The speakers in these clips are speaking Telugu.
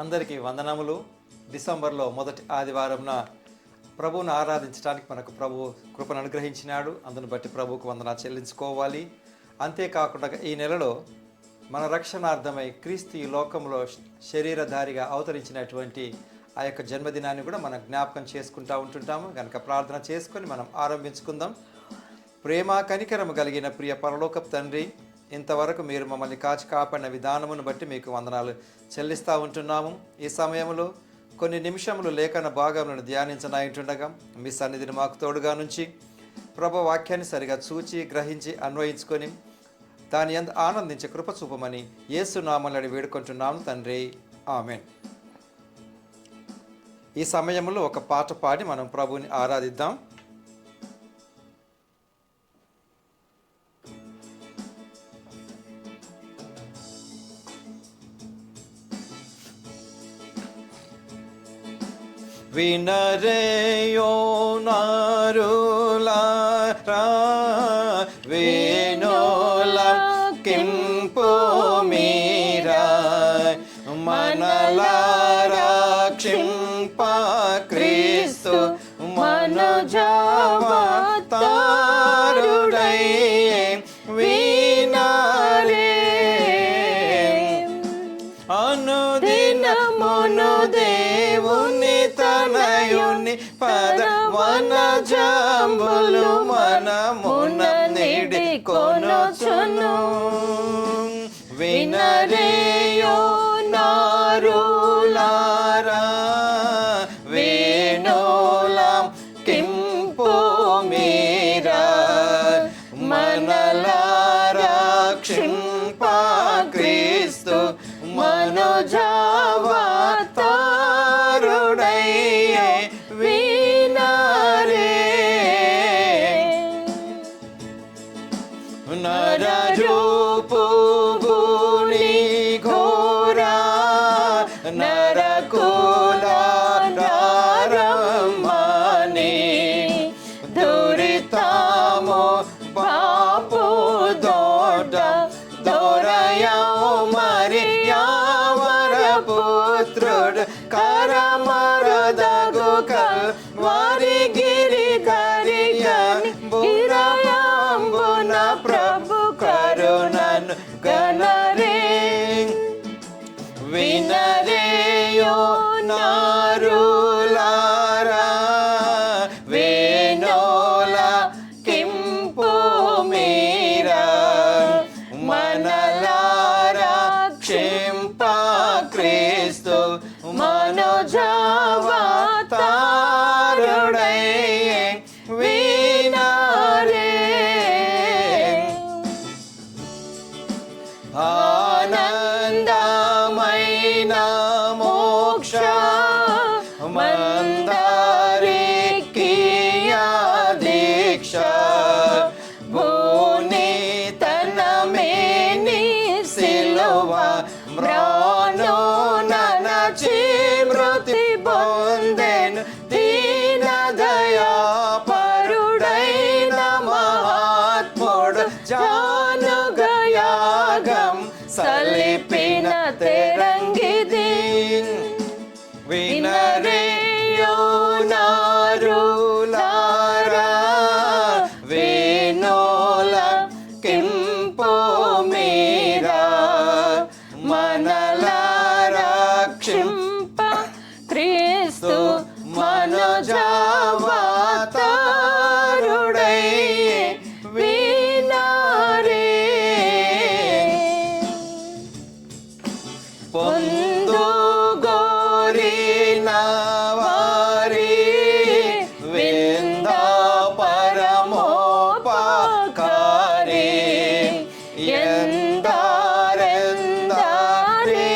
అందరికీ వందనములు. డిసెంబర్లో మొదటి ఆదివారంన ప్రభువును ఆరాధించడానికి మనకు ప్రభు కృపను అనుగ్రహించినాడు. అందును బట్టి ప్రభువుకు వందనాలు చెల్లించుకోవాలి. అంతేకాకుండా ఈ నెలలో మన రక్షణార్థమై క్రీస్తు ఈ లోకంలో శరీరధారిగా అవతరించినటువంటి ఆ యొక్క జన్మదినాన్ని కూడా మనం జ్ఞాపకం చేసుకుంటూ ఉంటుంటాము. కనుక ప్రార్థన చేసుకొని మనం ఆరంభించుకుందాం. ప్రేమ కనికరము కలిగిన ప్రియ పరలోకపు తండ్రి, ఇంతవరకు మీరు మమ్మల్ని కాచి కాపాడిన విధానమును బట్టి మీకు వందనాలు చెల్లిస్తూ ఉంటున్నాము. ఈ సమయంలో కొన్ని నిమిషములు లేఖన భాగములను ధ్యానించనాయింటుండగా మీ సన్నిధిని మాకు తోడుగా నుంచి ప్రభు వాక్యాన్ని సరిగా చూచి గ్రహించి అన్వయించుకొని దాని యందు ఆనందించే కృప చూపమని యేసు నామములో వేడుకుంటున్నాము తండ్రి, ఆమేన్. ఈ సమయంలో ఒక పాట పాడి మనం ప్రభువుని ఆరాధిద్దాం. వినరేయో నారులారా వేణోలం కింపు మీరా మనలారా క్షింప క్రీస్తు మనోజావతారుడై వినారే అనుదినమును దేవుని తనయుని పదవన జాంబులు మనమున నిడి కొనుచును. వినరేయో నారులారా వేణోలం కింపు మీరా మనలారా క్షింప క్రీస్తు మనోజావతారుడై వినారే నరరూపు గుని ఘోరా నరకులారమని దురితాము పాపు దోడ దొరయౌ మరి యావర పుత్రుడు కరమరదగు కల్వారి గిరి కరిగని బురయాంబున ప్రభు కరుణను గణరే వినరేయో నారులారా వేణోల కింపు మీరా మనలారా క్షింప క్రీస్తు మనోజావతారుడై వినారే ఆనందమైన మోక్ష మందారికియా దీక్ష భూని తనమేని సిలువ మ్రాను ననచి మృతి పొందెను దీన దయా పరుడైన మహాత్ముడు జానుగయాగం సలిపిన తెరంగిది. వినరేయో నారులారా వేణోల కింపు మీరా మనలారా క్షింప క్రీస్తు మనోజావతారుడై వినారే పొందు గోరిన వారి వింద పరమోపకారి ఎందారెందారి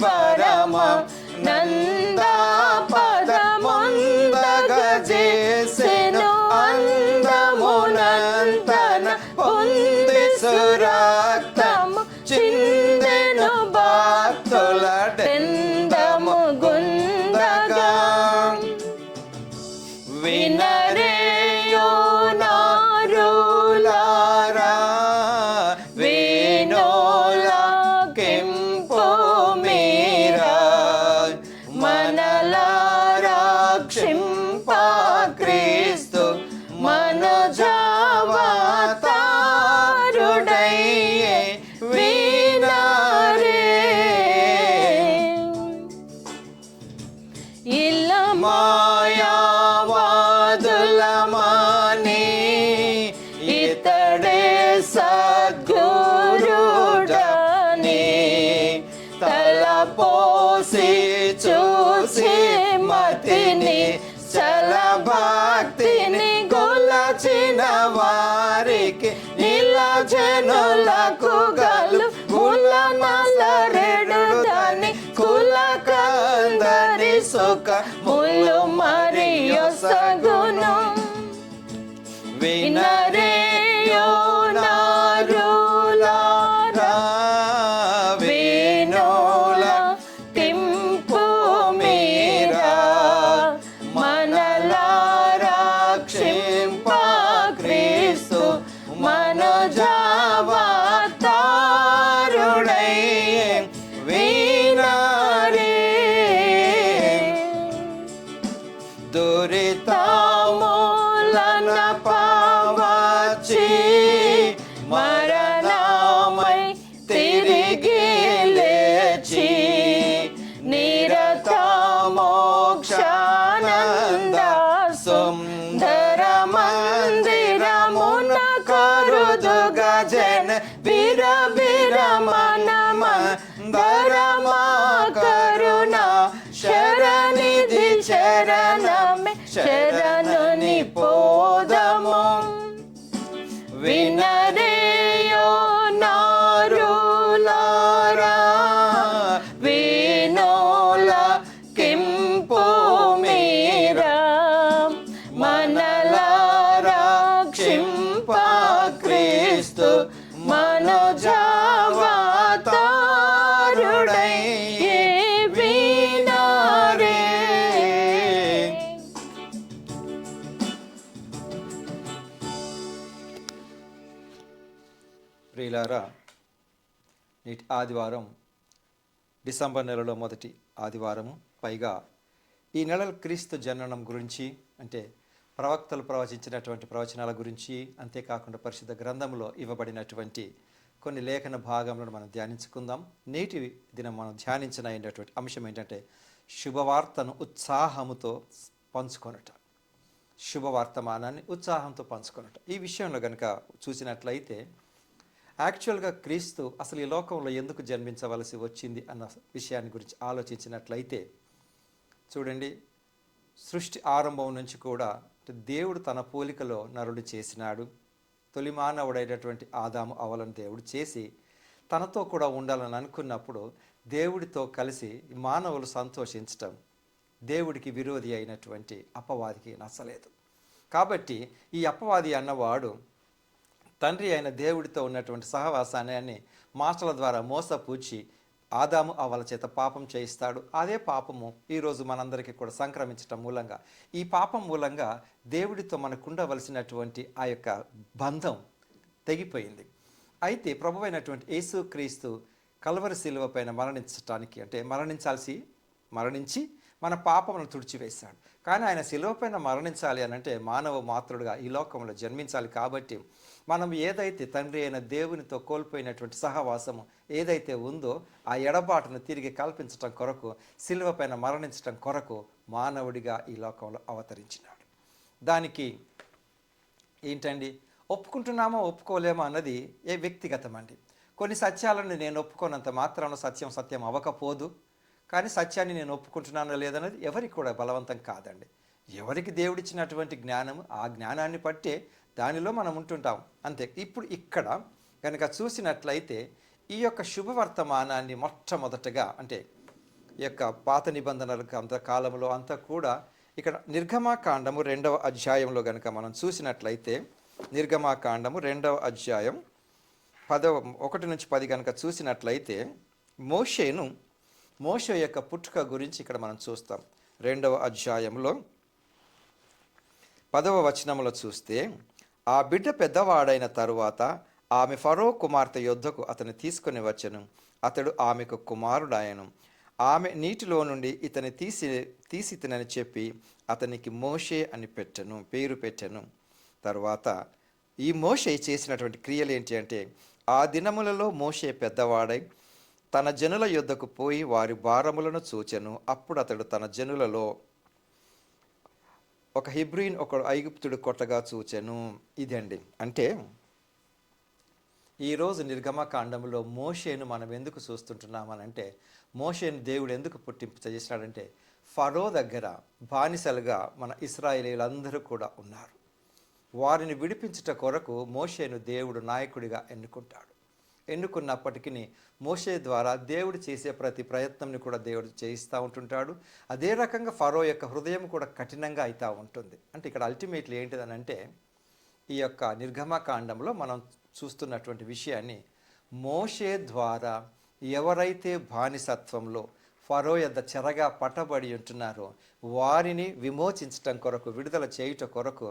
పరమ నంద పదముందగ చేసెను అందమునంతన పొంది సురక్తము చిందెను భక్తుల టెందము గుందగా. వినరేయో నారులారా వేణోల కింపు మీరా మాయావాదులమాని ఇతడే సద్గురుడని తలపోసి చూసి మతిని చల భక్తిని గొలచిన వారికి నిలజనులకు గలు ముల నల్లరెడు దాని కుల కందరి సుఖ ములు మరియో సగును వినరేయో నారులారా వినోల తింపు మీరా మనలారా క్షింప క్రీస్తు మనోజావతారుడై వినరే దురితములన పావచి మరణమై తిరిగి లేచి నిరత మోక్షానంద సుందర మందిరమున కరుదుగా జన బిర బిర మనమందరమా కరుణ శరణిధి శరణమే శరణుని పోదము వినరేయో నారులారా వినోల కింపు మీరా మనలారా క్షింప క్రీస్తు మనోజావతారుడై వినరే. ప్రియులారా, నేటి ఆదివారం డిసెంబర్ నెలలో మొదటి ఆదివారము. పైగా ఈ నెల క్రీస్తు జననం గురించి, అంటే ప్రవక్తలు ప్రవచించినటువంటి ప్రవచనాల గురించి, అంతేకాకుండా పరిశుద్ధ గ్రంథంలో ఇవ్వబడినటువంటి కొన్ని లేఖన భాగములను మనం ధ్యానించుకుందాం. నేటి దినం మనం ధ్యానించినటువంటి అంశం ఏంటంటే శుభవార్తను ఉత్సాహముతో పంచుకొనట. శుభవార్తమానాన్ని ఉత్సాహంతో పంచుకొనట. ఈ విషయంలో కనుక చూసినట్లయితే యాక్చువల్గా క్రీస్తు అసలు ఈ లోకంలో ఎందుకు జన్మించవలసి వచ్చింది అన్న విషయాన్ని గురించి ఆలోచించినట్లయితే చూడండి, సృష్టి ఆరంభం నుంచి కూడా దేవుడు తన పోలికలో నరుడు చేసినాడు. తొలి మానవుడైనటువంటి ఆదాము అవలను దేవుడు చేసి తనతో కూడా ఉండాలని అనుకున్నప్పుడు దేవుడితో కలిసి మానవులు సంతోషించటం దేవుడికి విరోధి అయినటువంటి అపవాదికి నచ్చలేదు. కాబట్టి ఈ అపవాది అన్నవాడు తండ్రి అయిన దేవుడితో ఉన్నటువంటి సహవాసాన్ని మాటల ద్వారా మోసపూచి ఆదాము అవల చేత పాపం చేయిస్తాడు. అదే పాపము ఈరోజు మనందరికీ కూడా సంక్రమించటం మూలంగా, ఈ పాపం మూలంగా దేవుడితో మనకు ఉండవలసినటువంటి ఆ యొక్క బంధం తెగిపోయింది. అయితే ప్రభువైనటువంటి యేసుక్రీస్తు కల్వరి శిలువ పైన మరణించటానికి, అంటే మరణించి మన పాపములను తుడిచివేశాడు. కానీ ఆయన శిలువ పైన మరణించాలి అని అంటే మానవ మాతృడుగా ఈ లోకంలో జన్మించాలి. కాబట్టి మనం ఏదైతే తండ్రి అయిన దేవునితో కోల్పోయినటువంటి సహవాసము ఏదైతే ఉందో ఆ ఎడబాటును తిరిగి కల్పించటం కొరకు, శిలువ పైన మరణించటం కొరకు మానవుడిగా ఈ లోకంలో అవతరించినాడు. దానికి ఏంటండి, ఒప్పుకుంటున్నామో ఒప్పుకోలేమో అన్నది వ్యక్తిగతం అండి. కొన్ని సత్యాలను నేను ఒప్పుకోనంత మాత్రాన సత్యం అవ్వకపోదు. కానీ సత్యాన్ని నేను ఒప్పుకుంటున్నానో లేదన్నది ఎవరికి కూడా బలవంతం కాదండి. ఎవరికి దేవుడిచ్చినటువంటి జ్ఞానం, ఆ జ్ఞానాన్ని పట్టే దానిలో మనం ఉంటుంటాం అంతే. ఇప్పుడు ఇక్కడ కనుక చూసినట్లయితే ఈ యొక్క శుభవర్తమానాన్ని మొట్టమొదటగా, అంటే ఈ యొక్క పాత నిబంధనలకు అంత కాలంలో అంతా కూడా ఇక్కడ నిర్గమాకాండము 2వ అధ్యాయంలో కనుక మనం చూసినట్లయితే, నిర్గమాకాండము 2వ అధ్యాయం 1 నుంచి 10 కనుక చూసినట్లయితే మోషే యొక్క పుట్టుక గురించి ఇక్కడ మనం చూస్తాం. 2వ అధ్యాయంలో 10వ వచనంలో చూస్తే, ఆ బిడ్డ పెద్దవాడైన తరువాత ఆమె ఫరో కుమార్తె యొద్దకు అతను తీసుకొని వచ్చెను. అతడు ఆమెకు కుమారుడాయను. ఆమె నీటిలో నుండి ఇతని తీసి తినని చెప్పి అతనికి మోషే అని పేరు పెట్టెను. తరువాత ఈ మోషే చేసినటువంటి క్రియలు ఏంటి అంటే, ఆ దినములలో మోషే పెద్దవాడై తన జనుల యొద్దకు పోయి వారి భారములను చూచెను. అప్పుడు అతడు తన జనులలో ఒక హిబ్రీన్ ఒక ఐగుప్తుడు కొట్టగా చూచెను. ఇదండి. అంటే ఈరోజు నిర్గమకాండంలో మోషేను మనం ఎందుకు చూస్తుంటున్నామనంటే, మోషేను దేవుడు ఎందుకు పుట్టింపు చేసినాడంటే, ఫరో దగ్గర బానిసలుగా మన ఇశ్రాయేలీయులందరూ కూడా ఉన్నారు. వారిని విడిపించుట కొరకు మోషేను దేవుడు నాయకుడిగా ఎన్నుకుంటాడు. ఎన్నుకున్నప్పటికీ మోషే ద్వారా దేవుడు చేసే ప్రతి ప్రయత్నంని కూడా దేవుడు చేయిస్తూ ఉంటుంటాడు. అదే రకంగా ఫరో యొక్క హృదయం కూడా కఠినంగా అవుతూ ఉంటుంది. అంటే ఇక్కడ అల్టిమేట్లీ ఏంటిదనంటే, ఈ యొక్క నిర్గమకాండంలో మనం చూస్తున్నటువంటి విషయాన్ని, మోషే ద్వారా ఎవరైతే బానిసత్వంలో ఫరో యొద్ద చెరగా పట్టబడి ఉంటున్నారో వారిని విమోచించటం కొరకు, విడుదల చేయుట కొరకు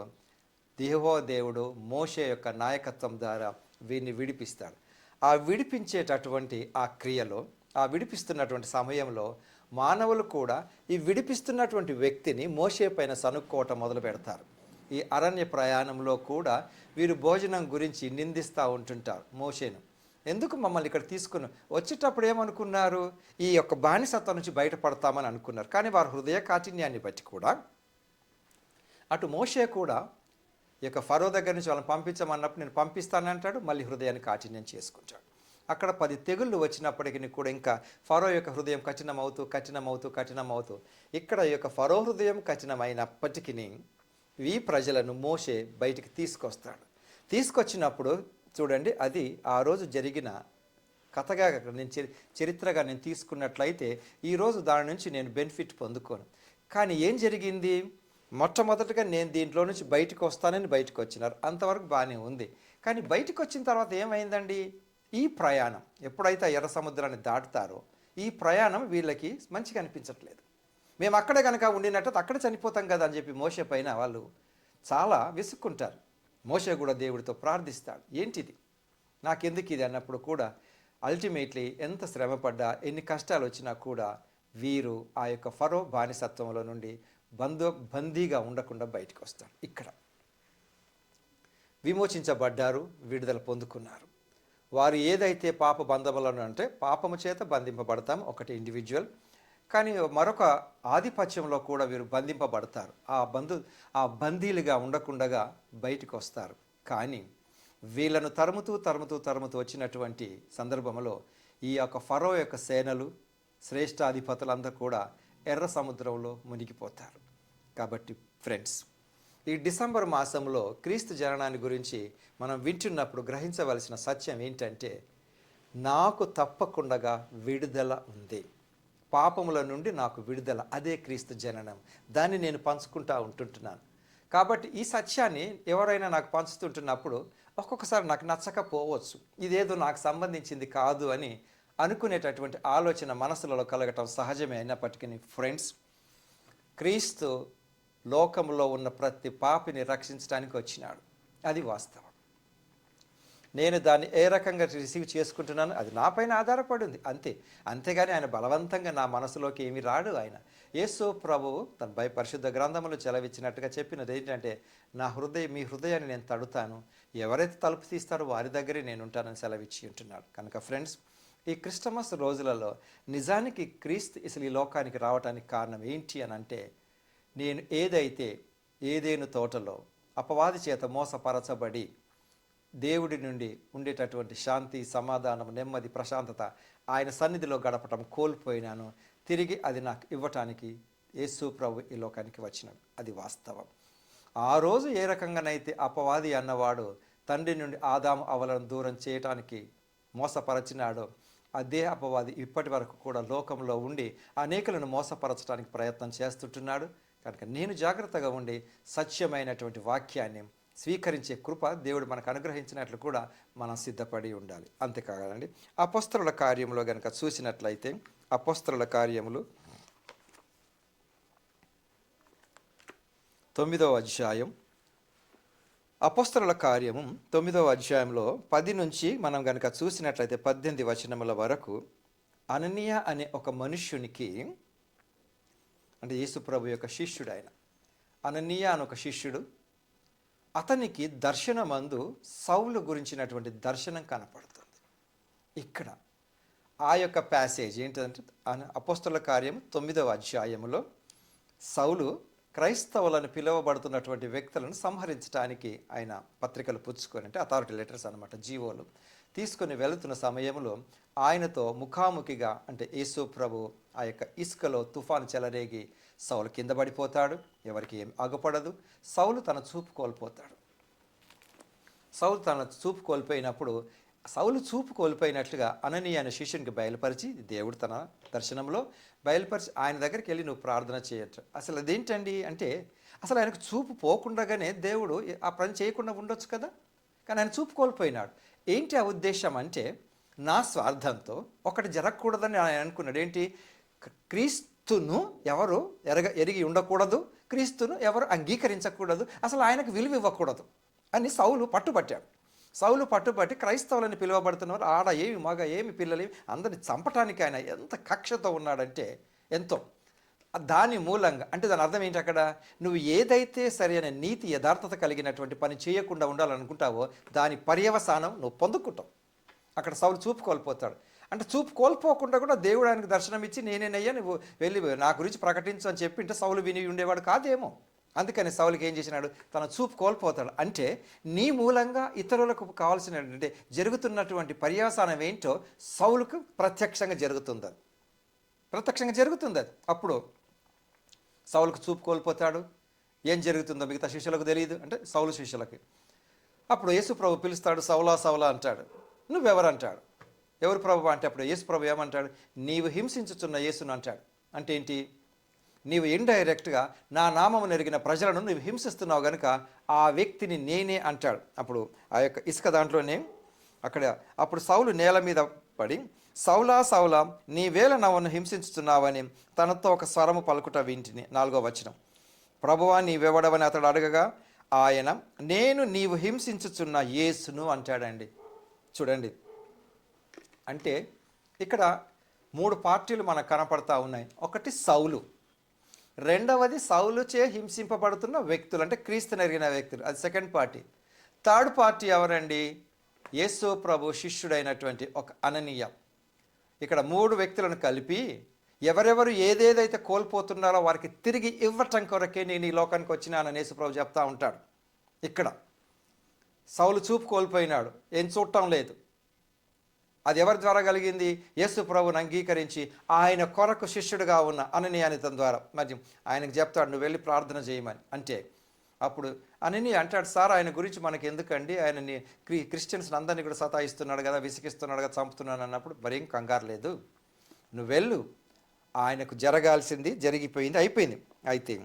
దేవుడు మోషే యొక్క నాయకత్వం ద్వారా వీరిని విడిపిస్తాడు. ఆ విడిపించేటటువంటి ఆ క్రియలో, ఆ విడిపిస్తున్నటువంటి సమయంలో మానవులు కూడా ఈ విడిపిస్తున్నటువంటి వ్యక్తిని మోషే పైన సనుక్కోవటం మొదలు పెడతారు. ఈ అరణ్య ప్రయాణంలో కూడా వీరు భోజనం గురించి నిందిస్తూ ఉంటుంటారు మోషేను. ఎందుకు మమ్మల్ని ఇక్కడ తీసుకుని వచ్చేటప్పుడు ఏమనుకున్నారు, ఈ యొక్క బానిసత్వం నుంచి బయటపడతామని అనుకున్నారు. కానీ వారి హృదయ కాఠిన్యాన్ని బట్టి కూడా అటు మోషే కూడా ఈ యొక్క ఫరో దగ్గర నుంచి వాళ్ళని పంపించమన్నప్పుడు నేను పంపిస్తానంటాడు, మళ్ళీ హృదయాన్ని కాఠిన్యం చేసుకుంటాడు. అక్కడ 10 తెగుళ్ళు వచ్చినప్పటికీ కూడా ఇంకా ఫరో యొక్క హృదయం కఠినమవుతూ ఇక్కడ ఈ యొక్క ఫరో హృదయం కఠినమైనప్పటికీ ఈ ప్రజలను మోషే బయటికి తీసుకొస్తాడు. తీసుకొచ్చినప్పుడు చూడండి, అది ఆ రోజు జరిగిన కథగా నేను చరిత్రగా నేను తీసుకున్నట్లయితే ఈరోజు దాని నుంచి నేను బెనిఫిట్ పొందుకోను. కానీ ఏం జరిగింది, మొట్టమొదటిగా నేను దీంట్లో నుంచి బయటకు వస్తానని బయటకు వచ్చినారు, అంతవరకు బాగానే ఉంది. కానీ బయటకు వచ్చిన తర్వాత ఏమైందండి, ఈ ప్రయాణం ఎప్పుడైతే ఎర్ర సముద్రాన్ని దాటుతారో ఈ ప్రయాణం వీళ్ళకి మంచిగా అనిపించట్లేదు. మేము అక్కడే కనుక ఉండినట్టు అక్కడ చనిపోతాం కదా అని చెప్పి మోషే పైన వాళ్ళు చాలా విసుక్కుంటారు. మోషే కూడా దేవుడితో ప్రార్థిస్తాడు, ఏంటిది, నాకెందుకు ఇది అన్నప్పుడు కూడా అల్టిమేట్లీ ఎంత శ్రమపడ్డా, ఎన్ని కష్టాలు వచ్చినా కూడా వీరు ఆ యొక్క ఫరో బానిసత్వంలో నుండి బందీగా ఉండకుండా బయటకు వస్తారు. ఇక్కడ విమోచించబడ్డారు, విడుదల పొందుకున్నారు. వారు ఏదైతే పాప బంధములను అంటే పాపము చేత బంధింపబడతాం ఒకటి ఇండివిజువల్, కానీ మరొక ఆధిపత్యంలో కూడా వీరు బంధింపబడతారు. ఆ బందీలుగా ఉండకుండగా బయటకు వస్తారు. కానీ వీళ్ళను తరుముతూ వచ్చినటువంటి సందర్భంలో ఈ యొక్క ఫరో యొక్క సేనలు, శ్రేష్ఠాధిపతులందరూ కూడా ఎర్ర సముద్రంలో మునిగిపోతారు. కాబట్టి ఫ్రెండ్స్, ఈ డిసెంబర్ మాసంలో క్రీస్తు జననాన్ని గురించి మనం వింటున్నప్పుడు గ్రహించవలసిన సత్యం ఏంటంటే, నాకు తప్పకుండా విడుదల ఉంది, పాపముల నుండి నాకు విడుదల, అదే క్రీస్తు జననం. దాన్ని నేను పంచుకుంటూ ఉంటుంటున్నాను. కాబట్టి ఈ సత్యాన్ని ఎవరైనా నాకు పంచుతుంటున్నప్పుడు ఒక్కొక్కసారి నాకు నచ్చకపోవచ్చు, ఇదేదో నాకు సంబంధించింది కాదు అని అనుకునేటటువంటి ఆలోచన మనసులలో కలగటం సహజమే. అయినప్పటికీ ఫ్రెండ్స్, క్రీస్తు లోకంలో ఉన్న ప్రతి పాపిని రక్షించడానికి వచ్చినాడు, అది వాస్తవం. నేను దాన్ని ఏ రకంగా రిసీవ్ చేసుకుంటున్నాను అది నా పైన ఆధారపడి ఉంది, అంతేగాని ఆయన బలవంతంగా నా మనసులోకి ఏమి రాడు. ఆయన యేసు ప్రభువు తన పరిశుద్ధ గ్రంథములు చెలవిచ్చినట్టుగా చెప్పినది ఏంటంటే, మీ హృదయాన్ని నేను తడుతాను, ఎవరైతే తలుపు తీస్తారో వారి దగ్గరే నేను ఉంటానని సెలవిచ్చి ఉంటున్నాడు. కనుక ఫ్రెండ్స్, ఈ క్రిస్టమస్ రోజులలో నిజానికి క్రీస్తు అసలు ఈ లోకానికి రావడానికి కారణం ఏంటి అని అంటే, నేను ఏదేను తోటలో అపవాది చేత మోసపరచబడి దేవుడి నుండి ఉండేటటువంటి శాంతి, సమాధానం, నెమ్మది, ప్రశాంతత ఆయన సన్నిధిలో గడపటం కోల్పోయినాను. తిరిగి అది నాకు ఇవ్వటానికి యేసు ప్రభు ఈ లోకానికి వచ్చినాడు, అది వాస్తవం. ఆ రోజు ఏ రకంగానైతే అపవాది అన్నవాడు తండ్రి నుండి ఆదాము అవలను దూరం చేయటానికి మోసపరచినాడో, అదే అపవాది ఇప్పటి వరకు కూడా లోకంలో ఉండి అనేకులను మోసపరచడానికి ప్రయత్నం చేస్తుంటున్నాడు. కనుక నేను జాగ్రత్తగా ఉండి సత్యమైనటువంటి వాక్యాన్ని స్వీకరించే కృప దేవుడు మనకు అనుగ్రహించినట్లు కూడా మనం సిద్ధపడి ఉండాలి. అంతేకాదండి, అపొస్తలుల కార్యంలో కనుక చూసినట్లయితే, అపొస్తలుల కార్యములు 9వ అధ్యాయం, అపొస్తలుల కార్యము 9వ అధ్యాయంలో 10 నుంచి మనం కనుక చూసినట్లయితే 18 వచనముల వరకు, అననీయ అనే ఒక మనుష్యునికి, అంటే యేసు ప్రభు యొక్క శిష్యుడు ఆయన, అననీయ అని ఒక శిష్యుడు, అతనికి దర్శనమందు సౌలు గురించినటువంటి దర్శనం కనపడుతుంది. ఇక్కడ ఆ యొక్క ప్యాసేజ్ ఏంటంటే, అపొస్తలుల కార్యం 9వ అధ్యాయములో సౌలు క్రైస్తవులను పిలువబడుతున్నటువంటి వ్యక్తులను సంహరించడానికి ఆయన పత్రికలు పుచ్చుకొని, అంటే అథారిటీ లెటర్స్ అనమాట, జీవోలు తీసుకొని వెళుతున్న సమయంలో ఆయనతో ముఖాముఖిగా అంటే యేసు ప్రభు ఆ యొక్క ఇసుకలో తుఫాను చెలరేగి సౌలు కింద పడిపోతాడు. ఎవరికి ఏం అగపడదు. సౌలు తన చూపు కోల్పోతాడు. సౌలు తన చూపు కోల్పోయినప్పుడు సౌలు చూపు కోల్పోయినట్లుగా అననీయ అనే శిష్యునికి బయలుపరిచి, దేవుడు తన దర్శనంలో బయలుపరిచి ఆయన దగ్గరికి వెళ్ళి నువ్వు ప్రార్థన చేయొచ్చు. అసలు అదేంటండి అంటే, అసలు ఆయనకు చూపు పోకుండానే దేవుడు ఆ పని చేయకుండా ఉండొచ్చు కదా, కానీ ఆయన చూపు కోల్పోయినాడు. ఏంటి ఆ ఉద్దేశం అంటే, నా స్వార్థంతో ఒకటి జరగకూడదని ఆయన అనుకున్నాడు. ఏంటి? క్రీస్తును ఎవరు ఎరిగి ఉండకూడదు, క్రీస్తును ఎవరు అంగీకరించకూడదు, అసలు ఆయనకు విలువ ఇవ్వకూడదు అని సౌలు పట్టుబట్టాడు. సౌలు పట్టుబట్టి క్రైస్తవులని పిలువబడుతున్నవారు ఆడ ఏమి మగ ఏమి పిల్లలు అందరిని చంపటానికి ఆయన ఎంత కక్షతో ఉన్నాడంటే, ఎంతో. దాని మూలంగా అంటే దాని అర్థం ఏంటి? అక్కడ నువ్వు ఏదైతే సరైన నీతి యథార్థత కలిగినటువంటి పని చేయకుండా ఉండాలనుకుంటావో దాని పర్యవసానం నువ్వు పొందుకుంటావు. అక్కడ సౌలు చూపు కోల్పోతాడు. అంటే చూపు కోల్పోకుండా కూడా దేవుడు ఆయనకు దర్శనం ఇచ్చి నేనేనయ్యా నువ్వు వెళ్ళి నా గురించి ప్రకటించు అని చెప్పింటే సౌలు విని ఉండేవాడు కాదేమో. అందుకని సౌలుకి ఏం చేసినాడు? తన చూపు కోల్పోతాడు. అంటే నీ మూలంగా ఇతరులకు కావాల్సినటువంటి జరుగుతున్నటువంటి పర్యవసానం ఏంటో సౌలుకు ప్రత్యక్షంగా జరుగుతుంది. అది అప్పుడు సౌలుకు చూపు కోల్పోతాడు. ఏం జరుగుతుందో మిగతా శిష్యులకు తెలియదు, అంటే సౌలు శిష్యులకి. అప్పుడు యేసు ప్రభు పిలుస్తాడు, సౌలా సౌలా అంటాడు. నువ్వెవరు అంటాడు. ఎవరు ప్రభు అంటే అప్పుడు యేసు ప్రభు ఏమంటాడు? నీవు హింసించుచున్న యేసును అంటాడు. అంటే ఏంటి? నీవు ఇండైరెక్ట్గా నా నామమును ఎరిగిన ప్రజలను నువ్వు హింసిస్తున్నావు కనుక ఆ వ్యక్తిని నేనే అంటాడు. అప్పుడు ఆ యొక్క ఇసుక దాంట్లోనే అప్పుడు సౌలు నేల మీద పడి, సౌలా సౌలా నీవేళ నన్ను హింసించుతున్నావని తనతో ఒక స్వరము పలుకుట వింటిని. 4వ వచనం. ప్రభువా నీవెవడవని అతడు అడగగా ఆయన నేను నీవు హింసించుచున్న యేసును అంటాడండి. చూడండి, అంటే ఇక్కడ 3 పార్టీలు మనకు కనపడతా ఉన్నాయి. ఒకటి సౌలు, రెండవది సౌలుచే హింసింపబడుతున్న వ్యక్తులు, అంటే క్రీస్తుని ఎరిగిన వ్యక్తులు, అది సెకండ్ పార్టీ. థర్డ్ పార్టీ ఎవరండి? యేసు ప్రభు శిష్యుడైనటువంటి ఒక అననీయ. ఇక్కడ 3 వ్యక్తులను కలిపి ఎవరెవరు ఏదేదైతే కోల్పోతున్నారో వారికి తిరిగి ఇవ్వటం కొరకే నేను ఈ లోకానికి వచ్చినానని యేసు ప్రభు చెప్తా ఉంటాడు. ఇక్కడ సౌలు చూపు కోల్పోయినాడు, ఏం చూడటం లేదు. అది ఎవరి ద్వారా కలిగింది? యేసు ప్రభువుని అంగీకరించి ఆయన కొరకు శిష్యుడిగా ఉన్న అననీయాని తన ద్వారా. మరి ఆయనకు చెప్తాడు నువ్వు వెళ్ళి ప్రార్థన చేయమని. అంటే అప్పుడు అననీయ అంటాడు, సార్ ఆయన గురించి మనకి ఎందుకండి, ఆయనని క్రిస్టియన్స్ అందరినీ కూడా సతాయిస్తున్నాడు కదా, విసిగిస్తున్నాడు కదా, చంపుతున్నాడు అన్నప్పుడు మరేం కంగారు లేదు, నువ్వు వెళ్ళు, ఆయనకు జరగాల్సింది జరిగిపోయింది, అయిపోయింది. అయితే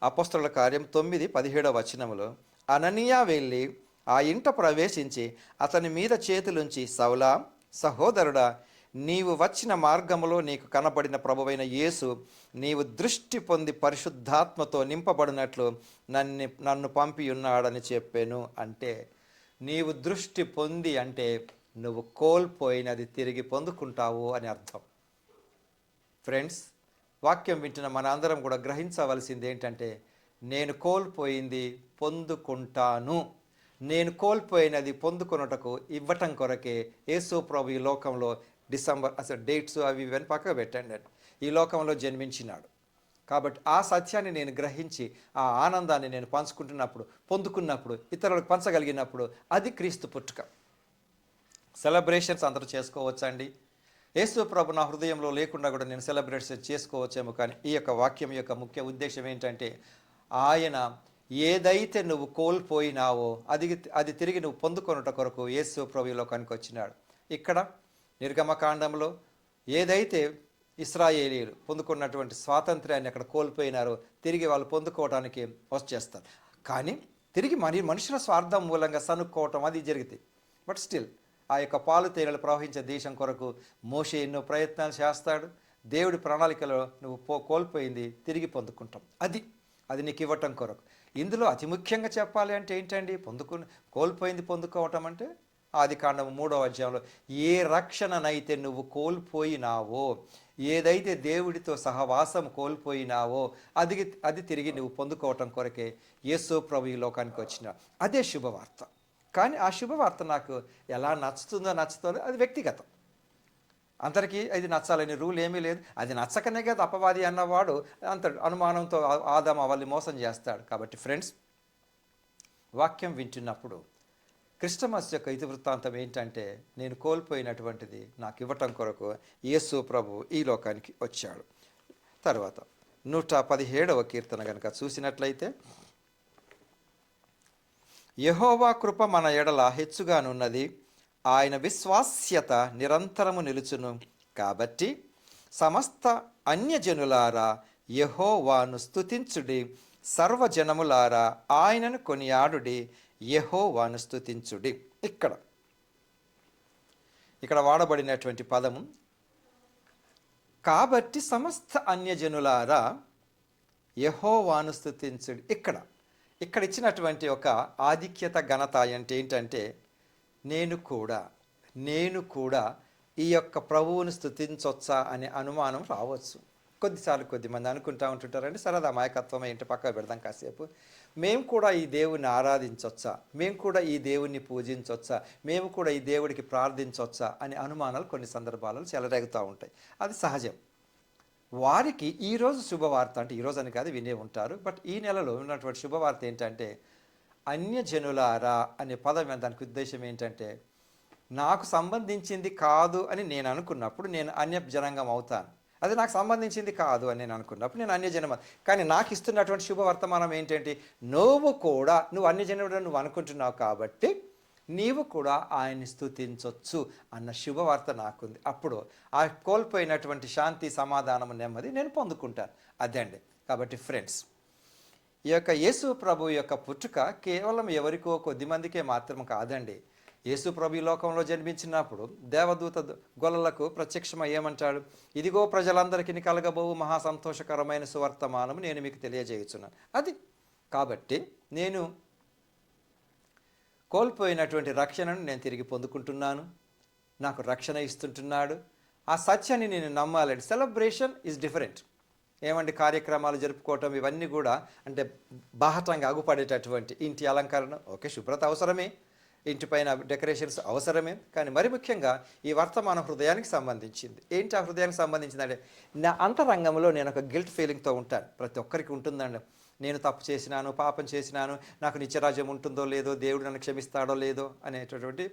అపోస్తలుల కార్యం 9:17 వచనములో అననీయ వెళ్ళి ఆ ఇంట ప్రవేశించి అతని మీద చేతులుంచి, సౌలా సహోదరుడా, నీవు వచ్చిన మార్గములో నీకు కనబడిన ప్రభువైన యేసు నీవు దృష్టి పొంది పరిశుద్ధాత్మతో నింపబడినట్లు నన్ను పంపి ఉన్నాడని చెప్పాను. అంటే నీవు దృష్టి పొంది అంటే నువ్వు కోల్పోయినది తిరిగి పొందుకుంటావు అని అర్థం. ఫ్రెండ్స్, వాక్యం వింటున్న మన అందరం కూడా గ్రహించవలసింది ఏంటంటే, నేను కోల్పోయింది పొందుకుంటాను. నేను కోల్పోయినది పొందుకొనుటకు ఇవ్వటం కొరకే యేసు ప్రభు ఈ లోకంలో అసలు డేట్స్ అవి ఇవన్నీ పక్కకు పెట్టండి, ఈ లోకంలో జన్మించినాడు. కాబట్టి ఆ సత్యాన్ని నేను గ్రహించి ఆ ఆనందాన్ని నేను పంచుకుంటున్నప్పుడు, పొందుకున్నప్పుడు, ఇతరులకు పంచగలిగినప్పుడు అది క్రీస్తు పుట్టుక. సెలబ్రేషన్స్ అందరూ చేసుకోవచ్చండి. యేసు ప్రభు నా హృదయంలో లేకుండా కూడా నేను సెలబ్రేషన్ చేసుకోవచ్చేమో, కానీ ఈ యొక్క వాక్యం యొక్క ముఖ్య ఉద్దేశం ఏంటంటే, ఆయన ఏదైతే నువ్వు కోల్పోయినావో అది తిరిగి నువ్వు పొందుకొనుట కొరకు యేసు ప్రభు ఈ లోకానికి వచ్చినాడు. ఇక్కడ నిర్గమకాండంలో ఏదైతే ఇశ్రాయేలీయులు పొందుకున్నటువంటి స్వాతంత్ర్యాన్ని అక్కడ కోల్పోయినారో తిరిగి వాళ్ళు పొందుకోవడానికి వచ్చేస్తారు. కానీ తిరిగి మనుషుల స్వార్థం మూలంగా సనుక్కోవటం అది జరిగింది. బట్ స్టిల్ ఆ యొక్క పాలు తేనెలు ప్రవహించే దేశం కొరకు మోషే ఎన్నో ప్రయత్నాలు చేస్తాడు. దేవుడి ప్రణాళికలో నువ్వు కోల్పోయింది తిరిగి పొందుకుంటాం, అది నీకు ఇవ్వటం కొరకు. ఇందులో అతి ముఖ్యంగా చెప్పాలి అంటే ఏంటండి? కోల్పోయింది పొందుకోవటం అంటే ఆదికాండము 3వ అధ్యాయంలో ఏ రక్షణనైతే నువ్వు కోల్పోయినావో, ఏదైతే దేవుడితో సహవాసం కోల్పోయినావో అది తిరిగి నువ్వు పొందుకోవటం కొరకే యేసు ప్రభు ఈ లోకానికి వచ్చిన అదే శుభవార్త. కానీ ఆ శుభవార్త నాకు ఎలా నచ్చుతుందో అది వ్యక్తిగతం. అందరికీ అది నచ్చాలని రూల్ ఏమీ లేదు. అది నచ్చకనే కదా అపవాది అన్నవాడు అంత అనుమానంతో ఆదాము వాళ్ళని మోసం చేస్తాడు. కాబట్టి ఫ్రెండ్స్, వాక్యం వింటున్నప్పుడు క్రిస్టమస్ యొక్క ఇతివృత్తాంతం ఏంటంటే, నేను కోల్పోయినటువంటిది నాకు ఇవ్వటం కొరకు యేసు ప్రభు ఈ లోకానికి వచ్చాడు. తర్వాత 117వ కీర్తన కనుక చూసినట్లయితే, యెహోవా కృప మన ఎడల హెచ్చుగానున్నది, ఆయన విశ్వాస్యత నిరంతరము నిలుచును. కాబట్టి సమస్త అన్యజనులారా యెహోవాను స్తుతించుడి, సర్వజనములారా ఆయనను కొనియాడుడి, యెహోవాను స్తుతించుడి. ఇక్కడ వాడబడినటువంటి పదము కాబట్టి సమస్త అన్యజనులారా యెహోవాను స్తుతించుడి. ఇక్కడ ఇచ్చినటువంటి ఒక ఆధిక్యత ఘనత ఏంటంటే, నేను కూడా ఈ యొక్క ప్రభువును స్తుతించొచ్చా అనే అనుమానం రావచ్చు. కొద్దిసార్లు కొద్దిమంది అనుకుంటూ ఉంటుంటారండి, సరదా మాయకత్వం ఏంటి పక్కకు పెడదాం కాసేపు, మేము కూడా ఈ దేవుణ్ణి ఆరాధించవచ్చా, మేము కూడా ఈ దేవుణ్ణి పూజించవచ్చా, మేము కూడా ఈ దేవుడికి ప్రార్థించవచ్చా అనే అనుమానాలు కొన్ని సందర్భాలలో చెలరేగుతూ ఉంటాయి. అది సహజం. వారికి ఈరోజు శుభవార్త, అంటే ఈరోజు అని కాదు వినే ఉంటారు, బట్ ఈ నెలలో ఉన్నటువంటి శుభవార్త ఏంటంటే, అన్యజనులారా అనే పదం దానికి ఉద్దేశం ఏంటంటే, నాకు సంబంధించింది కాదు అని నేను అనుకున్నప్పుడు నేను అన్య జనాంగం అవుతాను. అది నాకు సంబంధించింది కాదు అని నేను అనుకున్నప్పుడు నేను అన్యజనం. కానీ నాకు ఇస్తున్నటువంటి శుభవర్తమానం ఏంటంటే, నువ్వు అన్యజనుడు నువ్వు అనుకుంటున్నావు కాబట్టి నీవు కూడా ఆయన్ని స్తుతించవచ్చు అన్న శుభవార్త నాకుంది. అప్పుడు ఆ కోల్పోయినటువంటి శాంతి, సమాధానము, నెమ్మది నేను పొందుకుంటాను. అదండి. కాబట్టి ఫ్రెండ్స్, ఈ యొక్క యేసు ప్రభు యొక్క పుట్టుక కేవలం ఎవరికో కొద్దిమందికే మాత్రం కాదండి. యేసు ప్రభు ఈ లోకంలో జన్మించినప్పుడు దేవదూత గొల్లలకు ప్రత్యక్షమై ఏమంటాడు, ఇదిగో ప్రజలందరికీ కలగబోవు మహా సంతోషకరమైన సువర్తమానము నేను మీకు తెలియజేయుచున్నాను. అది కాబట్టి నేను కోల్పోయినటువంటి రక్షణను నేను తిరిగి పొందుకుంటున్నాను, నాకు రక్షణ ఇస్తుంటున్నాడు. ఆ సత్యాన్ని నేను నమ్మాలండి. Celebration is different. ఏమంటే కార్యక్రమాలు జరుపుకోవటం ఇవన్నీ కూడా అంటే బాహటంగా అగుపడేటటువంటి ఇంటి అలంకరణ, ఓకే, శుభ్రత అవసరమే, ఇంటిపైన డెకరేషన్స్ అవసరమే, కానీ మరి ముఖ్యంగా ఈ వర్తమాన హృదయానికి సంబంధించింది. ఏంటి ఆ హృదయానికి సంబంధించింది అంటే, నా అంతరంగంలో నేను ఒక గిల్ట్ ఫీలింగ్తో ఉంటాను. ప్రతి ఒక్కరికి ఉంటుందండి. నేను తప్పు చేసినాను, పాపం చేసినాను, నాకు నిత్యరాజ్యం ఉంటుందో లేదో, దేవుడు నన్ను క్షమిస్తాడో లేదో అనేటటువంటి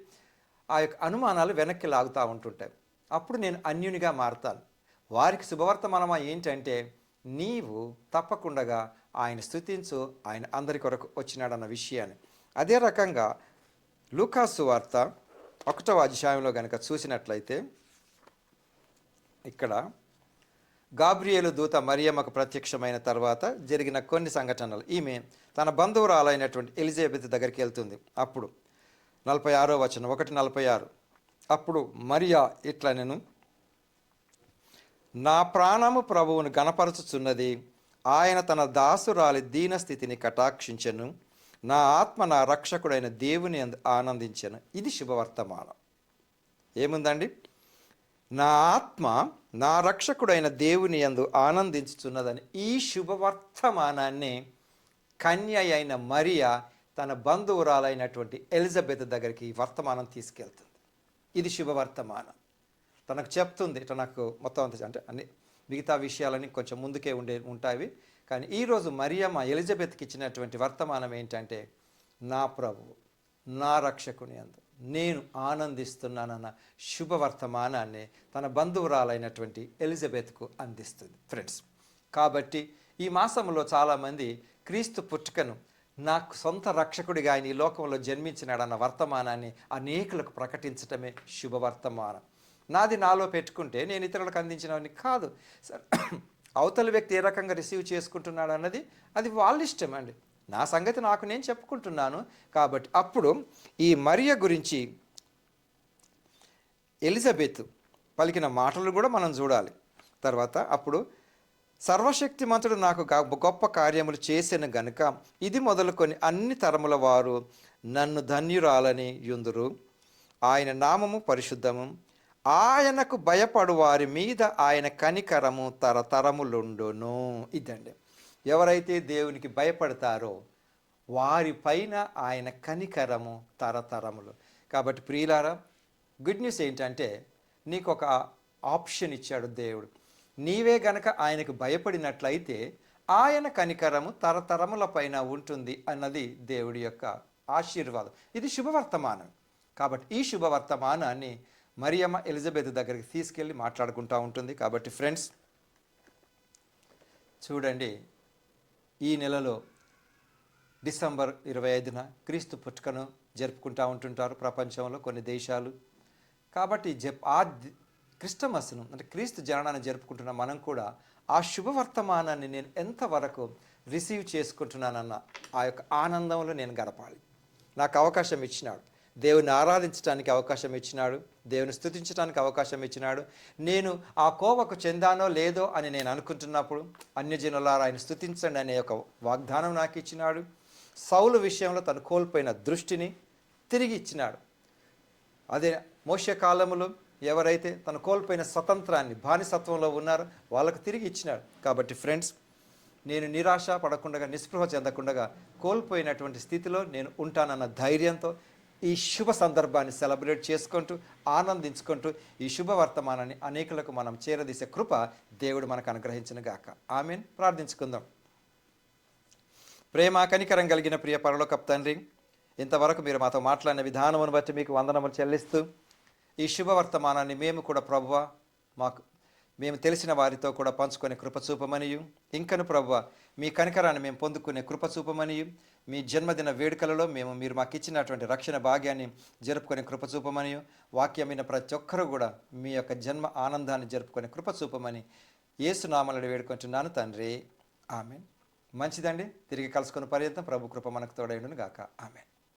ఆ యొక్క అనుమానాలు వెనక్కి లాగుతూ ఉంటుంటాయి. అప్పుడు నేను అన్యునిగా మారుతాను. వారికి శుభవర్తమానమా ఏంటంటే, నీవు తప్పకుండా ఆయన స్తుతించు, ఆయన అందరి కొరకు వచ్చినాడన్న విషయాన్ని. అదే రకంగా లూకాసు వార్త 1వ అధ్యాయంలో కనుక చూసినట్లయితే, ఇక్కడ గాబ్రియేలు దూత మరియమ్మకు ప్రత్యక్షమైన తర్వాత జరిగిన కొన్ని సంఘటనలు. ఈమె తన బంధువురాలైనటువంటి ఎలిజబెత్ దగ్గరికి వెళ్తుంది. అప్పుడు 46వ వచనం, 1:46, అప్పుడు మరియా ఇట్లా, నేను నా ప్రాణము ప్రభువును గణపరచుచున్నది, ఆయన తన దాసురాలి దీనస్థితిని కటాక్షించెను, నా ఆత్మ నా రక్షకుడైన దేవుని ఆనందించెను. ఇది శుభవర్తమానం. ఏముందండి? నా ఆత్మ నా రక్షకుడైన దేవుని యందు ఆనందించుచున్నదని ఈ శుభవర్తమానాన్ని కన్య అయిన మరియా తన బంధువురాలైనటువంటి ఎలిజబెత్ దగ్గరికి ఈ వర్తమానం తీసుకెళ్తుంది. ఇది శుభవర్తమానం. తనకు చెప్తుంది, తనకు మొత్తం అంత అంటే అన్ని మిగతా విషయాలని కొంచెం ముందుకే ఉంటాయి. కానీ ఈరోజు మరియమ్మ ఎలిజబెత్కి ఇచ్చినటువంటి వర్తమానం ఏంటంటే, నా ప్రభువు నా రక్షకుని యందు నేను ఆనందిస్తున్నానన్న శుభవర్తమానాన్ని తన బంధువురాలైనటువంటి ఎలిజబెత్కు అందిస్తుంది. ఫ్రెండ్స్, కాబట్టి ఈ మాసంలో చాలామంది క్రీస్తు పుట్టుకను నాకు సొంత రక్షకుడిగా ఆయన ఈ లోకంలో జన్మించినాడన్న వర్తమానాన్ని అనేకులకు ప్రకటించటమే శుభవర్తమానం. నాది నాలో పెట్టుకుంటే నేను ఇతరులకు అందించినవని కాదు. సరే, అవతల వ్యక్తి ఏ రకంగా రిసీవ్ చేసుకుంటున్నాడు అన్నది అది వాళ్ళ ఇష్టం అండి. నా సంగతి నాకు నేను చెప్పుకుంటున్నాను. కాబట్టి అప్పుడు ఈ మరియ గురించి ఎలిజబెత్ పలికిన మాటలు కూడా మనం చూడాలి. తర్వాత అప్పుడు సర్వశక్తిమంతుడు నాకు గొప్ప కార్యములు చేసిన గనుక ఇది మొదలుకొని అన్ని తరముల వారు నన్ను ధన్యురాలని యుందురు, ఆయన నామము పరిశుద్ధము, ఆయనకు భయపడు వారి మీద ఆయన కనికరము తరతరములుండును. ఇదండి, ఎవరైతే దేవునికి భయపడతారో వారిపైన ఆయన కనికరము తరతరములు. కాబట్టి ప్రియులారా, గుడ్ న్యూస్ ఏంటంటే, నీకు ఒక ఆప్షన్ ఇచ్చాడు దేవుడు. నీవే గనక ఆయనకు భయపడినట్లయితే ఆయన కనికరము తరతరముల పైన ఉంటుంది అన్నది దేవుడి యొక్క ఆశీర్వాదం. ఇది శుభవర్తమానం. కాబట్టి ఈ శుభవర్తమానాన్ని మరియమ్మ ఎలిజబెత్ దగ్గరికి తీసుకెళ్ళి మాట్లాడుకుంటూ ఉంటుంది. కాబట్టి ఫ్రెండ్స్ చూడండి, ఈ నెలలో డిసెంబర్ 25న క్రీస్తు పుట్టుకను జరుపుకుంటూ ఉంటుంటారు ప్రపంచంలో కొన్ని దేశాలు. కాబట్టి క్రిస్టమస్ను అంటే క్రీస్తు జననాన్ని జరుపుకుంటున్న మనం కూడా ఆ శుభవర్తమానాన్ని నేను ఎంతవరకు రిసీవ్ చేసుకుంటున్నానన్న ఆ యొక్క ఆనందంలో నేను గడపాలి. నాకు అవకాశం ఇచ్చినాడు, దేవుని ఆరాధించడానికి అవకాశం ఇచ్చినాడు, దేవుని స్తుతించడానికి అవకాశం ఇచ్చినాడు. నేను ఆ కోవకు చెందానో లేదో అని నేను అనుకుంటున్నప్పుడు అన్యజనులారా ఆయన స్తుతించండి అనే ఒక వాగ్దానం నాకు ఇచ్చినాడు. సౌలు విషయంలో తను కోల్పోయిన దృష్టిని తిరిగి ఇచ్చినాడు. అదే మోషే కాలంలో ఎవరైతే తను కోల్పోయిన స్వతంత్రాన్ని బానిసత్వంలో ఉన్నారో వాళ్ళకు తిరిగి ఇచ్చినాడు. కాబట్టి ఫ్రెండ్స్ నేను నిరాశ పడకుండా నిస్పృహ చెందకుండా కోల్పోయినటువంటి స్థితిలో నేను ఉంటానన్న ధైర్యంతో ఈ శుభ సందర్భాన్ని సెలబ్రేట్ చేసుకుంటూ ఆనందించుకుంటూ ఈ శుభవర్తమానాన్ని అనేకులకు మనం చేరదీసే కృప దేవుడు మనకు అనుగ్రహించును గాక. ఆమేన్. ప్రార్థించుకుందాం. ప్రేమ కనికరం కలిగిన ప్రియ పరలోకపు తండ్రి, ఇంతవరకు మీరు మాతో మాట్లాడిన విధానమును బట్టి మీకు వందనములు చెల్లిస్తూ ఈ శుభవర్తమానాన్ని మేము కూడా ప్రభువా మేము తెలిసిన వారితో కూడా పంచుకునే కృపచూపమనియు, ఇంకను ప్రభువా మీ కనికరాన్ని మేము పొందుకునే కృపచూపమనియు, మీ జన్మదిన వేడుకలలో మీరు మాకు ఇచ్చినటువంటి రక్షణ భాగ్యాన్ని జరుపుకునే కృపచూపమనియు, వాక్యం విన్న ప్రతి ఒక్కరూ కూడా మీ యొక్క జన్మ ఆనందాన్ని జరుపుకునే కృపచూపమని యేసు నామములో వేడుకుంటున్నాను తండ్రి. ఆమెన్. మంచిదండి. తిరిగి కలుసుకున్న పర్యంతం ప్రభు కృప మనకు తోడైండును గాక. ఆమెన్.